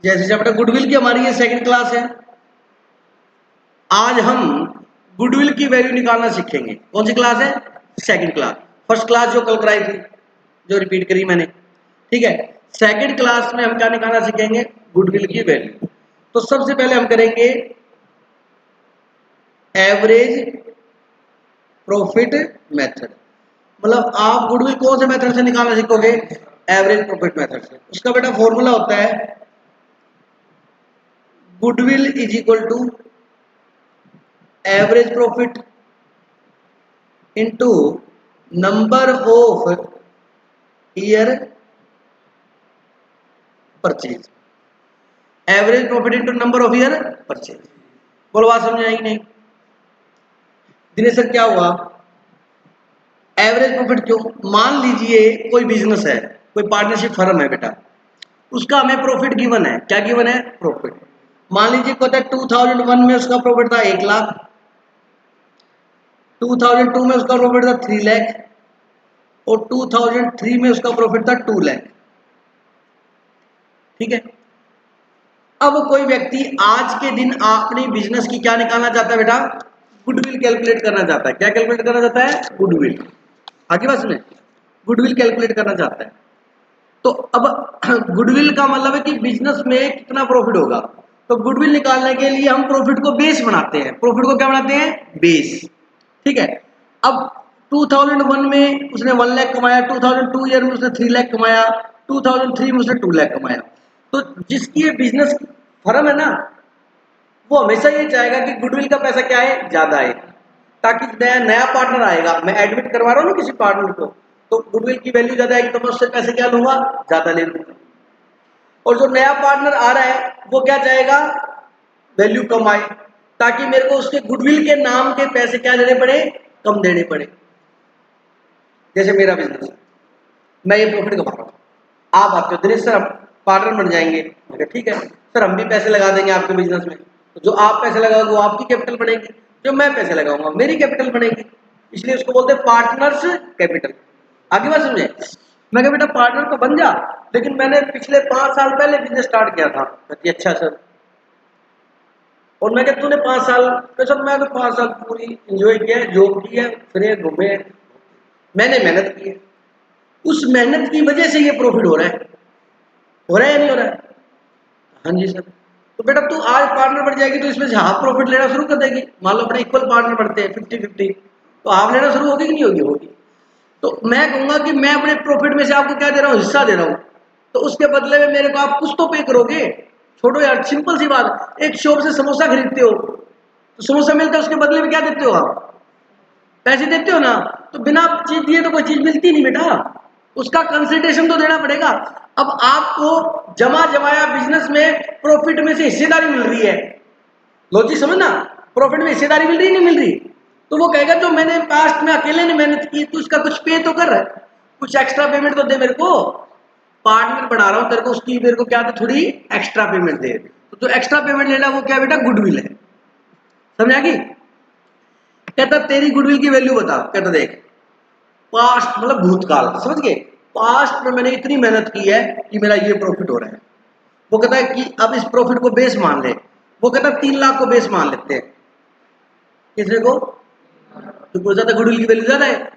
जैसे chapter goodwill की हमारी ये सेकंड क्लास है। आज हम गुडविल की वैल्यू निकालना सीखेंगे। कौन सी क्लास है? Second class. फर्स्ट क्लास जो कल कराई थी, जो रिपीट करी मैंने, ठीक है। सेकंड क्लास में हम क्या निकालना सीखेंगे? गुडविल की वैल्यू। तो सबसे पहले हम करेंगे एवरेज प्रॉफिट मेथड। मतलब आप गुडविल कौन से मेथड से निकालना सीखोगे? एवरेज प्रॉफिट मेथड से। उसका बेटा फॉर्मूला होता है goodwill is equal to average profit into number of year purchase. Average profit into number of year purchase. बोलो बात समझ आएगी नहीं? दिनेश सर क्या हुआ? एवरेज प्रॉफिट क्यों? मान लीजिए कोई बिजनेस है, कोई पार्टनरशिप फर्म है बेटा, उसका हमें प्रॉफिट गिवन है। क्या गिवन है? प्रॉफिट। मान लीजिए कहता है 2001 में उसका प्रॉफिट था 1 लाख, 2002 में उसका प्रॉफिट था 3 लाख और 2003 में उसका प्रॉफिट था 2 लाख। ठीक है। अब कोई व्यक्ति आज के दिन अपनी बिजनेस की क्या निकालना चाहता है बेटा? गुडविल कैलकुलेट करना चाहता है। क्या कैलकुलेट करना चाहता है? गुडविल। आगे बस में गुडविल कैलकुलेट करना चाहता है। तो अब गुडविल का मतलब है कि बिजनेस में कितना प्रॉफिट होगा। तो गुडविल निकालने के लिए हम प्रॉफिट को बेस बनाते हैं। प्रॉफिट को क्या बनाते हैं? बेस। ठीक है। अब 2001 में उसने 1 लाख कमाया, 2002 ईयर में उसने 3 लाख कमाया, 2003 में उसने 2 लाख कमाया। तो जिसकी ये बिजनेस फर्म है ना, वो हमेशा ये चाहेगा कि गुडविल का पैसा क्या है? ज्यादा है, ताकि नया नया पार्टनर आएगा, मैं एडमिट करवा रहा हूँ ना किसी पार्टनर को, तो गुडविल की वैल्यू ज्यादा आएगी, तो मैं उससे पैसे क्या लूंगा? ज्यादा ले लूंगा। और जो नया पार्टनर आ रहा है वो क्या चाहेगा? वैल्यू कम आए, ताकि मेरे को उसके गुडविल के नाम के पैसे क्या देने पड़े? कम देने पड़े। जैसे मेरा बिजनेस है, मैं ये प्रॉफिट कमा रहा हूँ, आप आते हो दिनेश सर हम पार्टनर बन जाएंगे। मैं ठीक है सर, हम भी पैसे लगा देंगे आपके बिजनेस में। तो जो आप पैसे लगाओगे वो आपकी कैपिटल बनेगी, जो मैं पैसे लगाऊंगा मेरी कैपिटल बनेगी। इसलिए उसको बोलते हैं पार्टनर्स कैपिटल। आगे बात समझे? मैं कहा बेटा पार्टनर तो बन जा, लेकिन मैंने पिछले 5 साल पहले बिजनेस स्टार्ट किया था। कहती अच्छा सर। और मैं कहता तूने 5 साल? सर मैं तो 5 साल पूरी इंजॉय किया है, जॉब की है, फिरे घूमे, मैंने मेहनत की है। उस मेहनत की वजह से ये प्रॉफिट हो रहा है। हो रहा है या नहीं हो रहा है? हाँ जी सर। तो बेटा तू आज पार्टनर बढ़ जाएगी तो इसमें से हाफ प्रॉफिट लेना शुरू कर देगी। मान लो अपने इक्वल पार्टनर बढ़ते हैं 50-50, तो हाफ लेना शुरू होगी कि नहीं होगी? होगी। तो मैं कहूंगा कि मैं अपने प्रॉफिट में से आपको क्या दे रहा हूँ? हिस्सा दे रहा हूँ। तो उसके बदले में मेरे को आप कुछ तो पे करोगे। छोड़ो यार, सिंपल सी बात, एक शॉप से समोसा खरीदते हो तो समोसा मिलता है, उसके बदले में क्या देते हो? आप पैसे देते हो ना। तो बिना चीज दिए तो कोई चीज मिलती नहीं बेटा, उसका कंसिडरेशन तो देना पड़ेगा। अब आपको जमा जमाया बिजनेस में प्रॉफिट में से हिस्सेदारी मिल रही है, लॉजिक समझना, प्रॉफिट में हिस्सेदारी मिल रही नहीं मिल रही? तो वो कहेगा जो मैंने पास्ट में अकेले ने मेहनत की, तो उसका कुछ पे तो कर, कुछ एक्स्ट्रा पेमेंट तो दे मेरे को। पार्टनर बना रहा हूं तेरे को, उसकी मेरे को क्या दे? थोड़ी एक्स्ट्रा पेमेंट दे। तो जो एक्स्ट्रा पेमेंट लेना वो क्या बेटा? गुडविल है। समझ आ गई? कहता तेरी गुडविल की वैल्यू बता। कहता देख, पास्ट मतलब भूतकाल, समझ गए? पास्ट में मैंने इतनी मेहनत की है कि मेरा ये प्रॉफिट हो रहा है। वो कहता है कि अब इस प्रॉफिट को बेस मान ले। वो कहता है 3 लाख को बेस मान लेते हैं। किसने को? तो कोई ज्यादा गुडविल की वैल्यू ज्यादा है।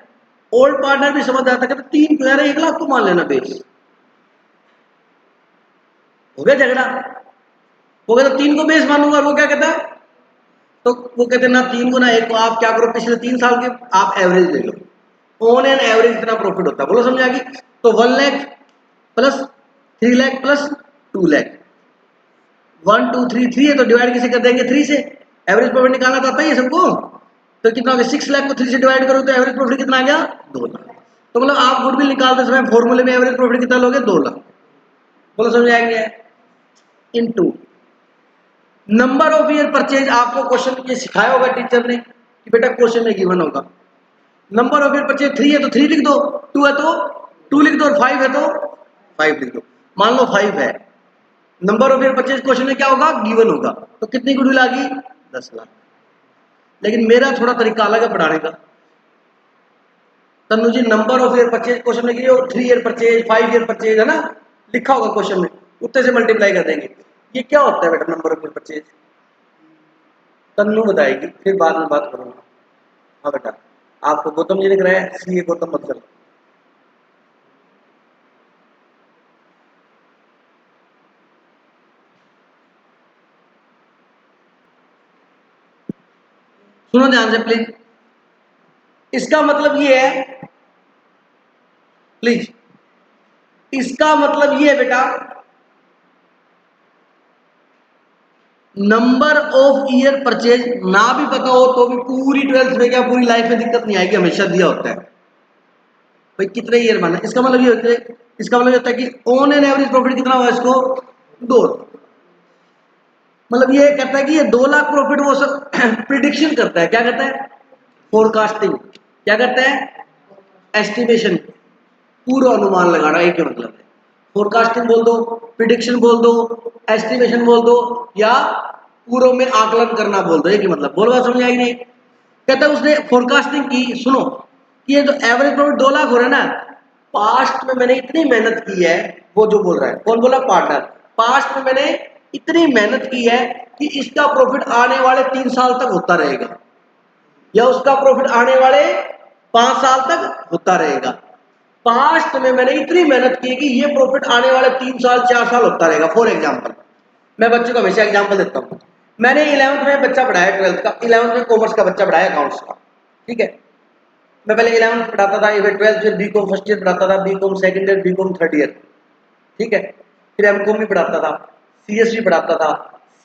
ओल्ड पार्टनर भी समझ आता है, कहता 3 क्यों यार, 1 लाख को मान लेना बेस। हो गया झगड़ा। वो कहता 3 को बेस मानूंगा, और वो क्या कहता है? तो वो कहते ना 3 को ना 1 को, आप क्या करो पिछले 3 साल के आप एवरेज ले लो। ऑन एन एवरेज इतना प्रॉफिट होता है। बोलो समझ आ गई? तो 1 लाख प्लस 3 लाख प्लस 2 लाख, 1 2 3 3 है, तो डिवाइड किसे कर देंगे? 3 से। एवरेज प्रॉफिट निकालना तो आता ही है सबको। तो कितना हो गया? 6 लाख को 3 से डिवाइड करो तो एवरेज प्रॉफिट कितना आ गया? 2 लाख। तो मतलब आप गुडविल निकालते समय फॉर्मूले में एवरेज प्रॉफिट कितना लोगे? 2 लाख। बोलो समझ आएंगे? Into number of year purchase. आपको क्वेश्चन ये सिखाया होगा टीचर ने कि बेटा क्वेश्चन में गिवन होगा नंबर ऑफ ईयर परचेज 3 है तो 3 लिख दो, 2 है तो 2 लिख दो, और 5 है तो 5 लिख दो। मान लो 5 है, number of year purchase question में क्या होगा? गिवन होगा। तो कितनी गुडविल आ गई? 10 लाख। लेकिन मेरा थोड़ा तरीका अलग है पढ़ाने का। Tanu ji number of year purchase question में 3 ईयर परचेज 5 ईयर परचेज है ना, लिखा होगा क्वेश्चन में, उतने से मल्टीप्लाई कर देंगे। ये क्या होता है बेटा नंबर ऑफ परचेज? तन्नू बताएगी, फिर बाद में बात करूंगा। हाँ बेटा, आपको गौतम जी लिख रहा है, सी ए गौतम बत्सल। सुनो ध्यान से प्लीज, इसका मतलब ये है, प्लीज इसका मतलब ये है बेटा, नंबर ऑफ ईयर परचेज ना भी पता हो तो भी पूरी 12th में क्या पूरी लाइफ में दिक्कत नहीं आएगी, हमेशा दिया होता है भाई कितने ईयर माना। इसका मतलब ये होता है, इसका मतलब ये होता है कि ऑन एन एवरेज प्रॉफिट कितना हुआ इसको, 2। मतलब ये कहता है कि ये 2 लाख प्रॉफिट वो सब प्रिडिक्शन करता है, क्या करता है, फोरकास्टिंग। क्या करता है, एस्टिमेशन, पूरा अनुमान लगाना, एक ही मतलब है। फोरकास्टिंग बोल दो, प्रिडिक्शन बोल दो, एस्टिमेशन बोल दो, या पूर्व में आकलन करना बोल दो, एक ही मतलब। बोलो बात समझ आई नहीं? कहता है उसने फोरकास्टिंग की, सुनो, कि ये जो एवरेज प्रॉफिट 2 लाख हो रहा है ना, पास्ट में मैंने इतनी मेहनत की है, वो जो बोल रहा है, कौन बोला, पार्टनर। पास्ट में मैंने इतनी मेहनत की है कि इसका प्रॉफिट आने वाले 3 साल तक होता रहेगा, या उसका प्रॉफिट आने वाले 5 साल तक होता रहेगा। पास्ट में मैंने इतनी मेहनत की कि ये प्रॉफिट आने वाले 3 साल 4 साल होता रहेगा। फॉर एग्जाम्पल, मैं बच्चों को हमेशा एग्जाम्पल देता हूँ। मैंने 11th में बच्चा पढ़ाया, 12th का, 11th में कॉमर्स का बच्चा पढ़ाया, अकाउंट्स का, ठीक है। मैं पहले 11th पढ़ाता था, फिर 12th में बीकॉम फर्स्ट ईयर पढ़ाता था, BCom second year, BCom third year, ठीक है। फिर एमकॉम भी पढ़ाता था, सीएस भी पढ़ाता था,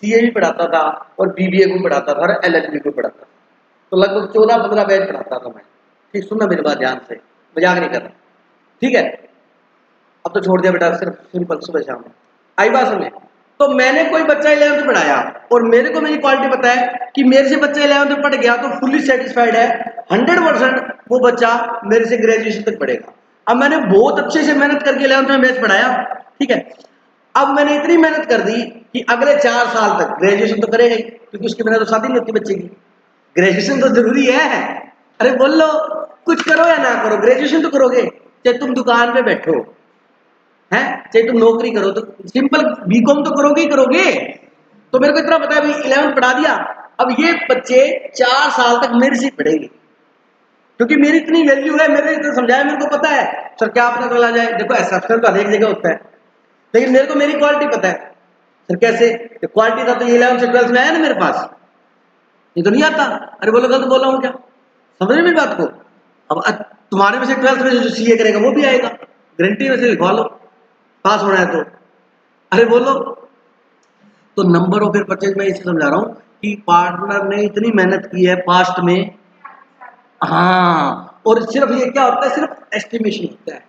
सीए भी पढ़ाता था, और बीबीए भी पढ़ाता था, और एलएलबी भी पढ़ाता था। तो लगभग 14-15 बैच पढ़ाता था मैं। ठीक, सुनना मेरी बात ध्यान से, मजाक नहीं कर रहा, ठीक है। अब तो छोड़ दिया बेटा, सिर्फ सिंपल सुबह शाम में। आई बात समझे? तो मैंने कोई बच्चा 11th पढ़ाया, और मेरे को मेरी क्वालिटी पता है कि मेरे से बच्चा 11th पढ़ गया तो फुल्ली सेटिस्फाइड है, 100% वो बच्चा मेरे से ग्रेजुएशन तक पढ़ेगा। अब मैंने बहुत अच्छे से मेहनत करके 11th में मैथ्स पढ़ाया, ठीक है। अब मैंने इतनी मेहनत कर दी कि अगले 4 साल तक ग्रेजुएशन तो करेगा ही, क्योंकि उसके बिना तो शादी नहीं होती बच्चे की। ग्रेजुएशन तो जरूरी है। अरे बोल लो, कुछ करो या ना करो, ग्रेजुएशन तो करोगे, चाहे तुम दुकान पे बैठो है, चाहे तुम नौकरी करो, तो सिंपल बीकॉम तो करोगे ही करोगे। तो मेरे को इतना पता है, अभी 11th पढ़ा दिया, अब ये बच्चे 4 साल तक मेरे से पढ़ेंगे, क्योंकि मेरी इतनी वैल्यू है, मेरे इतना समझाया, मेरे को पता है। सर क्या पता चला जाए, देखो एक्सेप्शनल तो हर एक जगह होता है, लेकिन मेरे को मेरी क्वालिटी पता है। सर कैसे, क्वालिटी था तो ये 11th से 12th में आया ना मेरे पास, ये तो नहीं आता। अरे बोलो गलत बोल रहा हूँ क्या, समझ रहे मेरी बात को? अब तुम्हारे में से 12th में जो सीए करेगा वो भी आएगा, गारंटी में से लिखवा लो, पास होना है तो। अरे बोलो, तो नंबर ऑफ परचेज मैं इसे समझा रहा हूं कि पार्टनर ने इतनी मेहनत की है पास्ट में। हाँ, और सिर्फ ये क्या होता है, सिर्फ एस्टिमेशन होता है।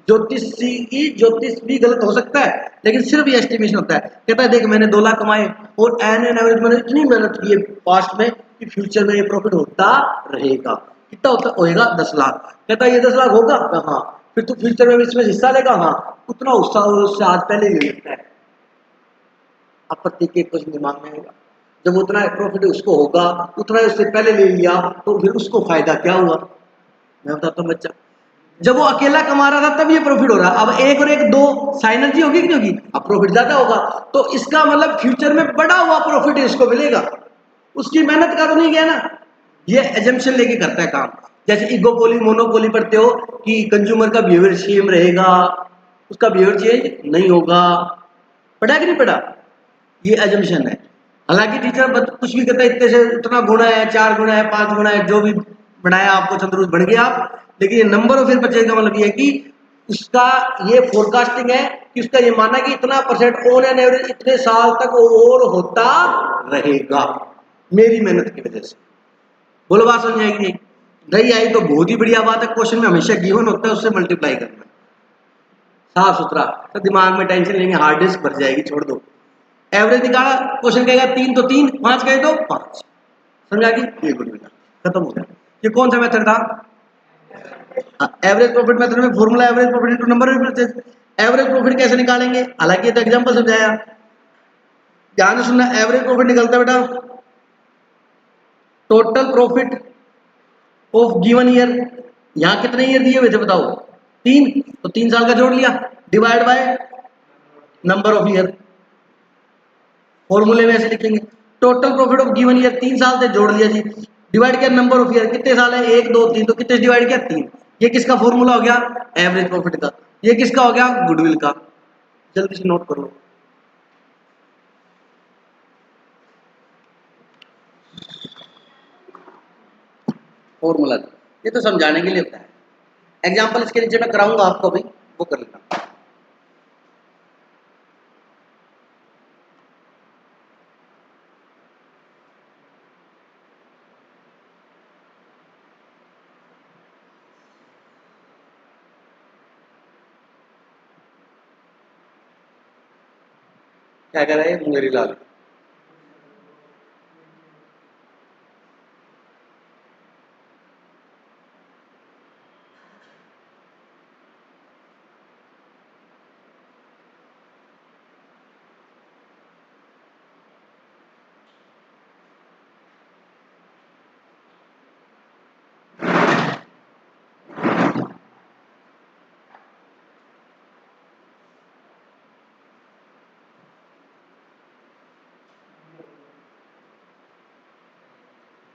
ज्योतिष भी गलत हो सकता है, लेकिन सिर्फ ये एस्टिमेशन होता है। कहता है देख मैंने 2 लाख कमाए, और एन एन एवरेज मैंने इतनी मेहनत की है पास्ट में कि फ्यूचर में ये प्रॉफिट होता रहेगा। कितना होता होएगा, 10 लाख। कहता है ये 10 लाख होगा, हाँ। फिर तू फ्यूचर में इसमें हिस्सा लेगा, हाँ। उतना उत्साह उससे आज पहले ले लेता है, आपत्ति के कुछ दिमाग में होगा। जब उतना प्रॉफिट उसको होगा, उतना उससे पहले ले लिया, तो फिर उसको फायदा क्या हुआ, मैं बताता हूँ बच्चा। जब वो अकेला कमा रहा था तब ये प्रॉफिट हो रहा, अब 1 और 1 2 साइनर्जी होगी कि नहीं होगी, अब प्रॉफिट ज्यादा होगा। तो इसका मतलब फ्यूचर में बढ़ा हुआ प्रॉफिट इसको मिलेगा, उसकी मेहनत का तो नहीं गया ना। ये एजम्पशन लेके करता है काम। जैसे इगोपोली मोनोपोली पढ़ते हो कि कंज्यूमर का बिहेवियर सेम रहेगा, उसका बिहेवियर चेंज नहीं होगा, पढ़ा कि नहीं पढ़ा? ये एजम्पशन है। हालांकि टीचर कुछ भी कहता है, इतने से इतना गुणा है, 4 गुणा है, 5 गुणा है, जो भी बनाया आपको चंद्रुज बन गया आप। लेकिन ये नंबर ऑफ परचेज का मतलब ये है कि उसका ये फोरकास्टिंग है कि उसका ये मानना कि इतना परसेंट ऑन एन एवरेज इतने साल तक और होता रहेगा मेरी मेहनत की वजह से। बोलो बात समझ आएगी? नहीं आई तो बहुत ही बढ़िया बात है, क्वेश्चन में हमेशा गिवन होता है, उससे मल्टीप्लाई करना साफ सुथरा। तो दिमाग में टेंशन लेंगे, हार्ड डिस्क भर जाएगी, छोड़ दो। एवरेज निकाला, क्वेश्चन कहेगा 3 तो 3, 5 कहे तो 5, समझा कि ये गुड मिला, खत्म हो गया। ये कौन सा मेथड था? एवरेज प्रॉफिट मेथड में formula average profit into number of purchase. Average profit कैसे निकालेंगे, हालांकि ये तो एग्जांपल समझाया, ध्यान से सुनना। एवरेज प्रॉफिट निकलता है बेटा total profit of given year. यहां कितने ईयर दिए हुए थे बताओ, 3, तो 3 साल का जोड़ लिया, divide by number of year. फॉर्मूले में ऐसे लिखेंगे, total profit of given year 3 साल से जोड़ लिया जी, डिवाइड किया नंबर ऑफ ईयर, कितने साल है 1 2 3, तो कितने से डिवाइड किया 3। ये किसका फॉर्मूला हो गया? एवरेज प्रॉफिट का। ये किसका हो गया? गुडविल का। जल्दी से नोट कर लो। फॉर्मूला ये तो समझाने के लिए होता है, एग्जाम्पल इसके नीचे मैं कराऊंगा आपको अभी, वो कर लेना। क्या कह रहा है मुंगेरी लाल?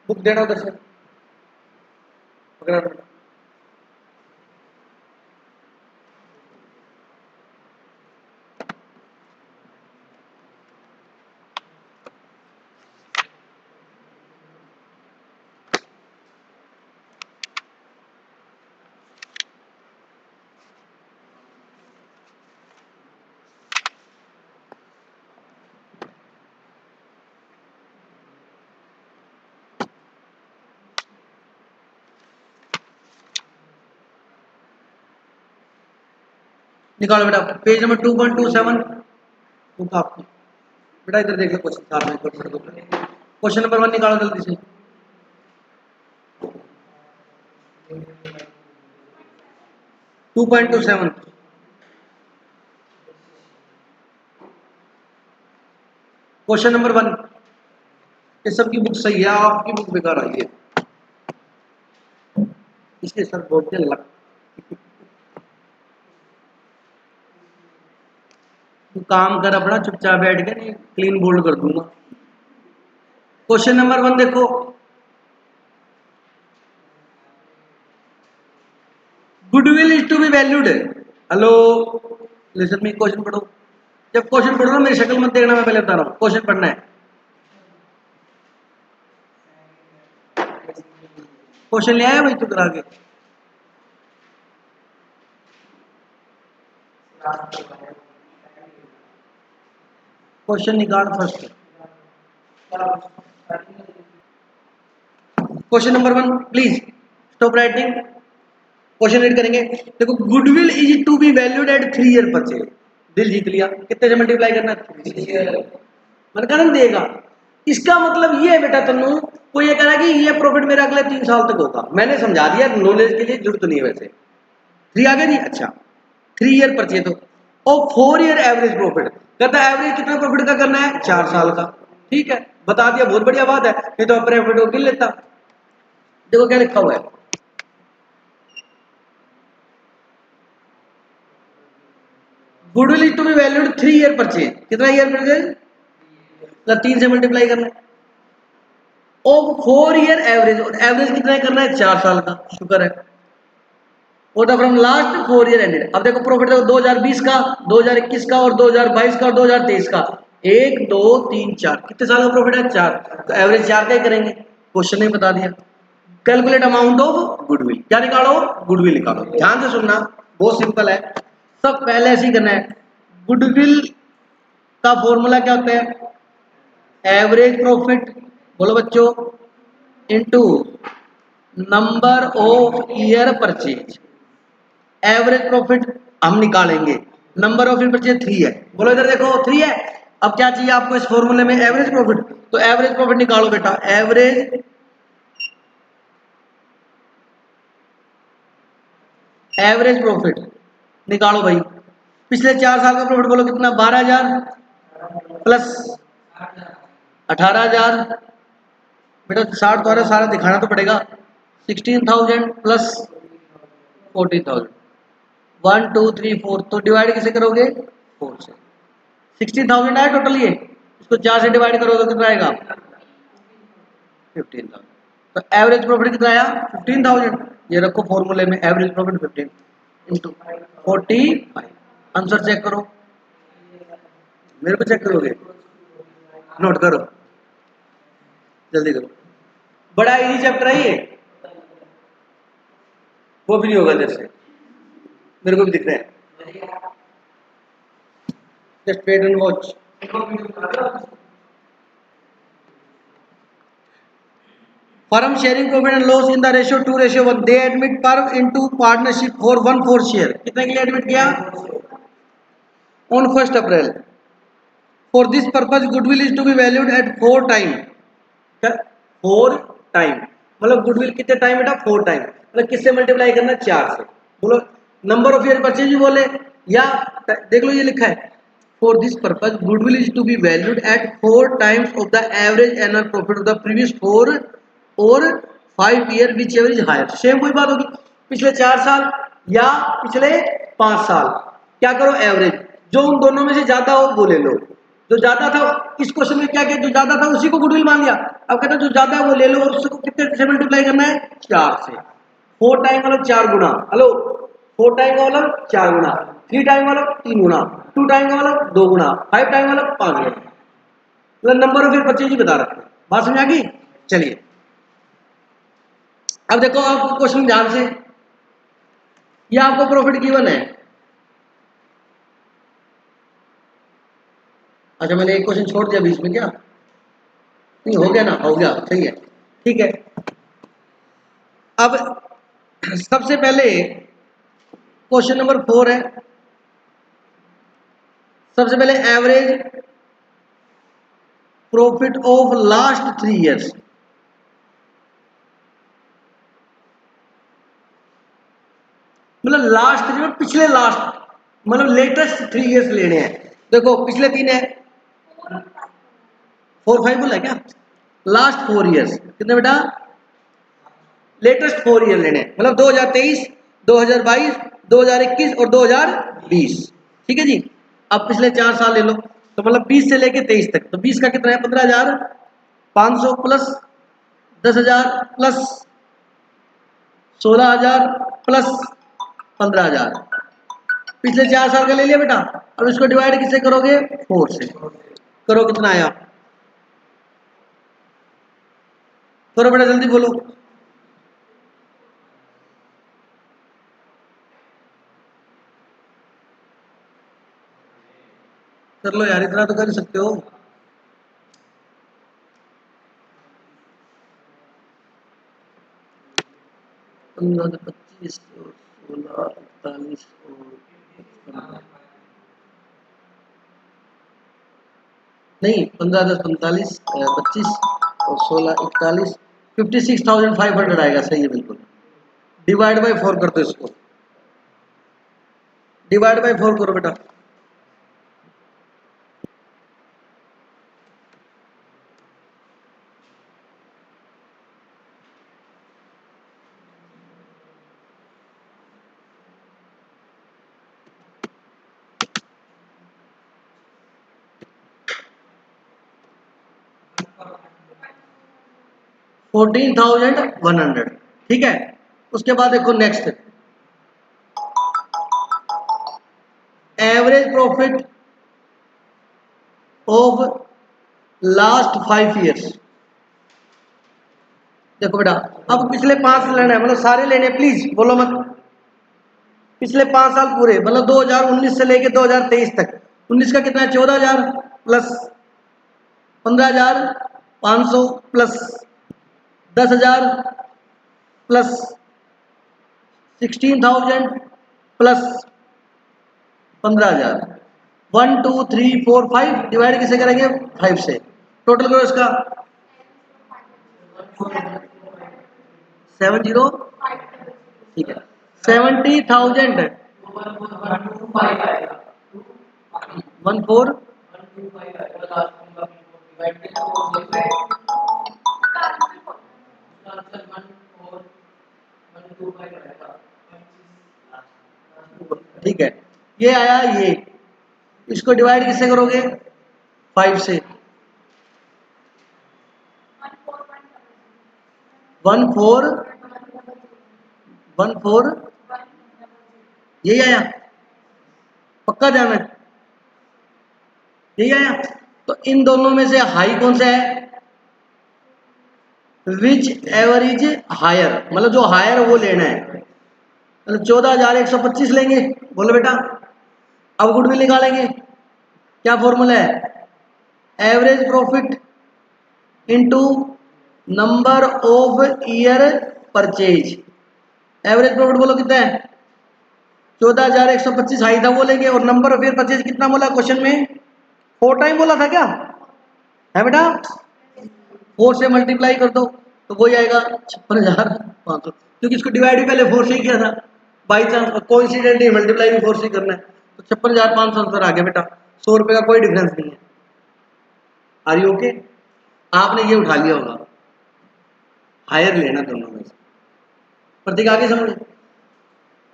बुक देना उधर से पकड़ा। निकालो बेटा, पेज नंबर 2.27 बुक आपकी। बेटा इधर देख लो क्वेश्चन साथ में, क्वेश्चन नंबर 1 निकालो जल्दी से। Two point two seven, question number 1। ये सबकी बुक सही है, आपकी बुक बेकार आई है, इसलिए सर बोलते हैं लक। तू काम कर अपना चुपचाप बैठ के, नहीं क्लीन बोल्ड कर दूंगा। क्वेश्चन नंबर 1 देखो, goodwill is to be valued. Hello, listen me, question पढ़ो। जब क्वेश्चन पढ़ो ना मेरी शक्ल मत देखना, मैं पहले बता रहा हूँ, क्वेश्चन पढ़ना है। क्वेश्चन ले आया भाई तू करा के? क्वेश्चन निकाल first. Question number 1 please stop writing. Question read करेंगे। देखो, goodwill is to be valued at 3 year purchase. दिल जीत लिया, कितने से मल्टीप्लाई करना है? मन का देगा। इसका मतलब ये है बेटा तन्नू, कोई ये कह रहा है कि ये प्रॉफिट मेरा अगले 3 साल तक होगा। मैंने समझा दिया, नॉलेज के लिए जरूरत नहीं है वैसे। 3 आगे नहीं, अच्छा 3 ईयर परचेज तो, और 4 ईयर एवरेज प्रॉफिट। कहता है एवरेज कितना प्रॉफिट का करना है? 4 साल का। ठीक है, बता दिया, बहुत बढ़िया बात है, नहीं तो प्रॉफिट को गिन लेता। देखो क्या लिखा हुआ है, goodwill is to be valued 3 year purchase. कितना ईयर परचेज? 3 से मल्टीप्लाई करना है। और 4 ईयर एवरेज, और एवरेज कितना करना है? 4 साल का। शुक्र है। और फ्रॉम लास्ट 4 ईयर एंडेड। अब देखो प्रॉफिट देखो, 2020 का, 2021 का, और 2022 का, और 2023 का। 1 2 3 4, कितने साल का प्रॉफिट है? 4। तो एवरेज 4 का ही करेंगे, क्वेश्चन ने बता दिया। कैलकुलेट अमाउंट ऑफ गुडविल, क्या निकालो? गुडविल निकालो। ध्यान से सुनना, बहुत सिंपल है, सब पहले ऐसे ही करना है। गुडविल का फॉर्मूला क्या होता है? एवरेज प्रॉफिट, बोलो बच्चों, into number of year purchase. Average profit हम निकालेंगे, नंबर ऑफ ईयर परचेज 3 है। बोलो इधर देखो 3 है। अब क्या चाहिए आपको इस फॉर्मूले में? Average profit. तो एवरेज प्रॉफिट निकालो बेटा, एवरेज प्रॉफिट निकालो भाई। पिछले 4 साल का प्रॉफिट बोलो कितना? 12,000 प्लस 18,000। बेटा 60 तो सारा दिखाना तो पड़ेगा। 16,000 प्लस 14,000। 1 2 3 4, तो डिवाइड किसे करोगे? 4 से। 16,000 आया टोटल ये। इसको 4 से डिवाइड करो तो कितना आएगा 15,000। तो एवरेज प्रॉफिट कितना आया 15,000। ये रखो फॉर्मूले में average profit 15 into 45। Answer check करो, मेरे को चेक करोगे, नोट करो, जल्दी करो। बड़ा इजी चैप्टर है ये, वो भी नहीं होगा जैसे मेरे को भी दिख रहा है। Just wait and watch. Firm sharing profit and loss in the ratio 2:1. They admit firm into partnership for 1/4 share. कितने के लिए एडमिट किया on 1st April. For this purpose goodwill is to be valued at 4 time. 4 time मतलब goodwill कितने time बेटा 4 time, मतलब किससे multiply करना 4 से। बोलो नंबर ऑफ ईयर परचेज भी बोले या देख लो ये लिखा है for this purpose goodwill is to be valued at 4 times of the average annual profit of the previous 4 और 5 year whichever is higher. Same कोई बात होगी, पिछले 4 साल या पिछले 5 साल, क्या करो एवरेज, जो उन दोनों में से ज्यादा हो वो ले लो। जो ज्यादा था इस क्वेश्चन में क्या किया, जो ज्यादा था उसी को गुडविल मान लिया। अब कहते हैं जो ज्यादा है वो ले लो और उसको कितने से मल्टीप्लाई करना है 4 से। 4 टाइम मतलब 4 गुना, हेलो 4 टाइम का मतलब 4 गुना, 3 टाइम का मतलब 3 गुना, 2 टाइम का मतलब 2 गुना, 5 टाइम का मतलब 5 गुना, मतलब नंबर ऑफ ईयर परचेज ही बता रखते हैं। बात समझ आ गई। चलिए अब देखो आप क्वेश्चन ध्यान से, ये आपको प्रॉफिट गिवन है। अच्छा मैंने एक क्वेश्चन छोड़ दिया बीच में क्या, नहीं हो गया ना, हो गया सही है ठीक है। अब सबसे पहले क्वेश्चन नंबर 4 है, सबसे पहले average profit of last 3 years. मतलब लास्ट 3 पिछले लास्ट मतलब लेटेस्ट 3 इयर्स लेने हैं। देखो पिछले 3 है 4 5 बोला है क्या, लास्ट 4 इयर्स कितने बेटा, लेटेस्ट 4 ईयर लेने हैं, मतलब 2023 2022 2021 और 2020। ठीक है जी। अब पिछले 4 साल ले लो तो मतलब 20 से लेके 23 तक, तो 20 का कितना है 15,500 प्लस 10,000 प्लस 16,000 प्लस 15,000, पिछले 4 साल का ले लिया बेटा। अब इसको डिवाइड किससे करोगे 4 से, करो कितना आया, करो बेटा जल्दी बोलो। कर लो यार, इतना तो कर ही सकते हो। पंद्रह 25 और 16 41 और नहीं 15 10 45 25 और 16 41 56,500 आएगा, सही है बिल्कुल। डिवाइड बाय 4 कर दो इसको, डिवाइड बाय 4 करो बेटा। $14,100 ठीक है। उसके बाद देखो next average profit of last 5 years. देखो बेटा अब पिछले 5 लेना है, मतलब सारे लेने, प्लीज बोलो मत, पिछले 5 साल पूरे मतलब 2019 से लेके 2023 तक। 19 का कितना है 14,000 plus 15,500 plus 10,000 plus 16,000 plus 15,000। 1 2 3 4 5 divide किसे करेंगे 5 से, टोटल करो इसका 70 ठीक है 70,000 14 ठीक है। ये आया ये, इसको डिवाइड किससे करोगे 5 से, 14 यही आया, पक्का ध्यान है, यही आया। तो इन दोनों में से हाई कौन सा है? विच एवर इज हायर, मतलब जो हायर वो लेना है, मतलब 14,125 लेंगे। बोलो बेटा, अब गुडविल निकालेंगे। क्या फॉर्मूला है? Average profit into number of year purchase. Average profit बोलो कितना है? 14,125 हाई था वो लेंगे, और नंबर ऑफ ईयर परचेज कितना बोला क्वेश्चन में? 4 टाइम बोला था क्या है बेटा? 4 से मल्टीप्लाई कर दो तो वही आएगा 56,500, क्योंकि इसको डिवाइड भी पहले 4 से ही किया था, बाई चांस कोइंसिडेंटली मल्टीप्लाई भी 4 से करना है, तो 56,500 आंसर आ गया बेटा। 100 रुपए का कोई डिफरेंस नहीं है। Are you okay? आपने ये उठा लिया होगा, हायर लेना दोनों में से। प्रतीक आगे समझ,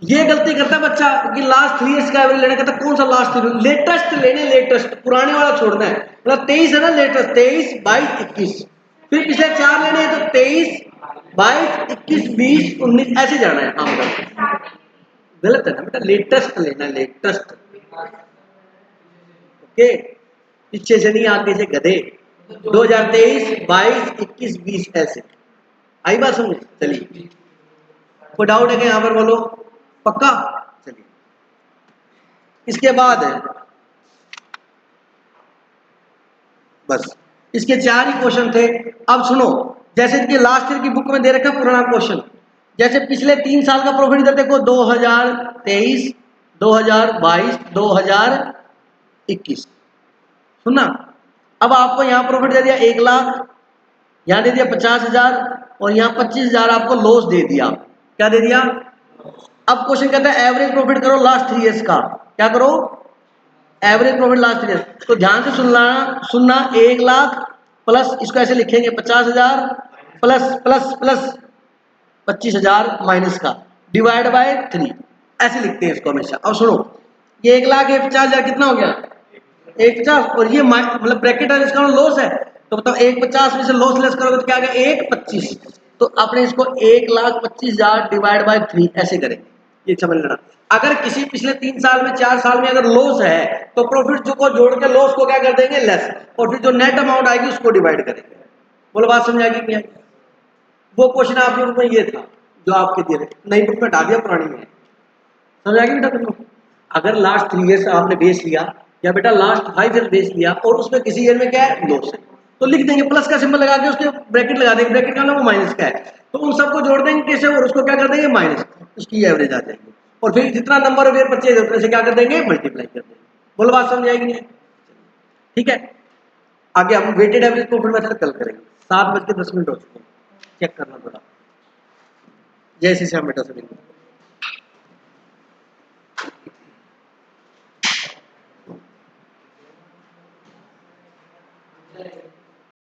ये गलती करता है बच्चा कि लास्ट 3 इयर्स का एवरेज लेना, कहता कौन सा लास्ट 3, लेटेस्ट लेने, लेटेस्ट, पुराने वाला छोड़ना है। मतलब 23 है ना लेटेस्ट, 23, 22, 21, फिर पिछले 4 लेने हैं तो 23, 22, 21, 20, 19 ऐसे जाना है। हाँ गलत है ना बेटा, लेटेस्ट लेना, लेटेस्ट। ओके, पीछे से नहीं आगे से गधे। 2023, 22, 21, 20 ऐसे। आई बात समझ? चलिए, कोई डाउट है क्या यहाँ पर? बोलो पक्का। चलिए, इसके बाद है बस, इसके 4 ही क्वेश्चन थे। अब सुनो, जैसे कि लास्ट ईयर की बुक में दे रखा पुराना क्वेश्चन, जैसे पिछले 3 साल का प्रॉफिट इधर देखो, 2023, 2022, 2021, सुनना। अब आपको यहाँ प्रॉफिट दे दिया 1 लाख, यहाँ दे दिया 50,000, और यहाँ 25,000 आपको लॉस दे दिया। क्या दे दिया? अब क्वेश्चन कहता है एवरेज प्रॉफिट करो लास्ट 3 इयर्स का। क्या करो? Average profit last 3 years. तो ध्यान से सुनना 1 लाख प्लस, इसको ऐसे लिखेंगे 50,000 प्लस प्लस प्लस 25,000 माइनस का, डिवाइड बाय 3, ऐसे लिखते हैं इसको हमेशा। अब सुनो, ये 1 लाख 50,000 कितना हो गया? 150, और ये मतलब ब्रैकेट है, इसका लॉस है, तो मतलब 150 में से लॉस लेस करोगे तो क्या आ गया? 125। तो आपने इसको 1,25,000 डिवाइड बाय 3 ऐसे करेंगे, ये समझ लेना। अगर किसी पिछले 3 साल में, 4 साल में अगर लॉस है तो प्रॉफिट को जोड़ के लॉस को क्या कर देंगे? लेस, और फिर जो नेट अमाउंट आएगी उसको डिवाइड करेंगे। बोलो बात समझ आएगी नहीं आएगी? वो क्वेश्चन आपके बुक में ये था जो आपके दिए थे, नई बुक में हटा दिया, पुरानी में। समझ आएगी बेटा तुमको? अगर लास्ट 3 ईयर्स आपने बेस लिया, या बेटा लास्ट 5 ईयर बेस लिया, और उसमें किसी ईयर में क्या है? लॉस है, तो लिख देंगे प्लस का सिंबल लगा के, उसके ब्रैकेट लगा देंगे, ब्रैकेट का ना वो माइनस का है, तो उन सबको जोड़ देंगे कैसे, और उसको क्या कर देंगे? माइनस, उसकी एवरेज आ जाएगी, और फिर जितना नंबर ऑफ ईयर परचेज होता है से क्या कर देंगे? मल्टीप्लाई कर देंगे। बोलो बात समझ आएगी नहीं? ठीक है, आगे हम वेटेड एवरेज प्रॉफिट मेथड कल करेंगे। 7:10 हो चुके हैं, चेक करना थोड़ा, जैसे हम बेटा से